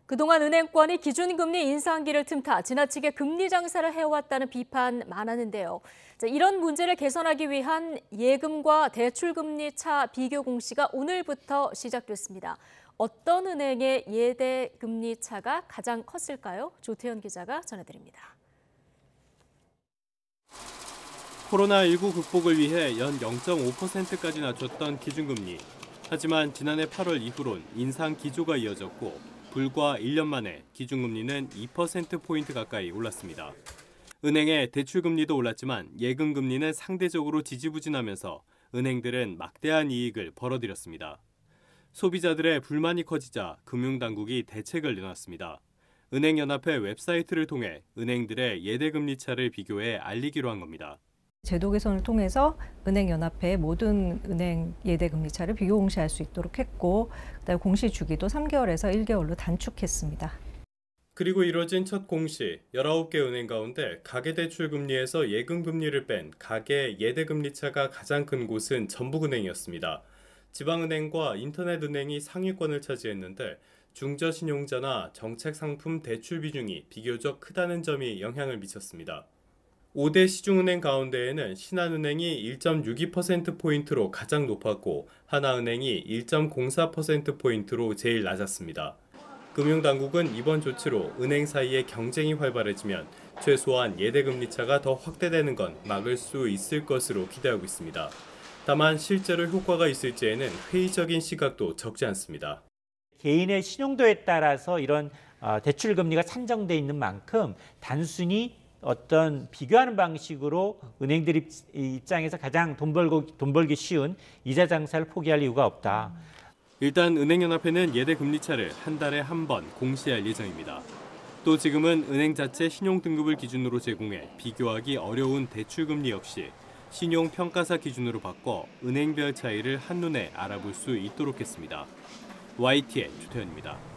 그동안 은행권이 기준금리 인상기를 틈타 지나치게 금리 장사를 해왔다는 비판 많았는데요. 이런 문제를 개선하기 위한 예금과 대출금리 차 비교 공시가 오늘부터 시작됐습니다. 어떤 은행의 예대금리 차가 가장 컸을까요? 조태현 기자가 전해드립니다. 코로나19 극복을 위해 연 0.5%까지 낮췄던 기준금리. 하지만 지난해 8월 이후론 인상 기조가 이어졌고 불과 1년 만에 기준금리는 2%포인트 가까이 올랐습니다. 은행의 대출금리도 올랐지만 예금금리는 상대적으로 지지부진하면서 은행들은 막대한 이익을 벌어들였습니다. 소비자들의 불만이 커지자 금융당국이 대책을 내놨습니다. 은행연합회 웹사이트를 통해 은행들의 예대금리 차를 비교해 알리기로 한 겁니다. 제도 개선을 통해서 은행연합회 모든 은행 예대금리차를 비교 공시할 수 있도록 했고, 그다음에 공시 주기도 3개월에서 1개월로 단축했습니다. 그리고 이뤄진 첫 공시, 19개 은행 가운데 가계대출금리에서 예금금리를 뺀 가계 예대금리차가 가장 큰 곳은 전북은행이었습니다. 지방은행과 인터넷은행이 상위권을 차지했는데 중저신용자나 정책상품 대출 비중이 비교적 크다는 점이 영향을 미쳤습니다. 5대 시중은행 가운데에는 신한은행이 1.62%포인트로 가장 높았고 하나은행이 1.04%포인트로 제일 낮았습니다. 금융당국은 이번 조치로 은행 사이의 경쟁이 활발해지면 최소한 예대금리 차가 더 확대되는 건 막을 수 있을 것으로 기대하고 있습니다. 다만 실제로 효과가 있을지에는 회의적인 시각도 적지 않습니다. 개인의 신용도에 따라서 이런 대출금리가 산정돼 있는 만큼 단순히 어떤 비교하는 방식으로 은행들 입장에서 가장 돈 벌기 쉬운 이자 장사를 포기할 이유가 없다. 일단 은행연합회는 예대금리차를 한 달에 한 번 공시할 예정입니다. 또 지금은 은행 자체 신용등급을 기준으로 제공해 비교하기 어려운 대출금리 역시 신용평가사 기준으로 바꿔 은행별 차이를 한눈에 알아볼 수 있도록 했습니다. YTN 조태현입니다.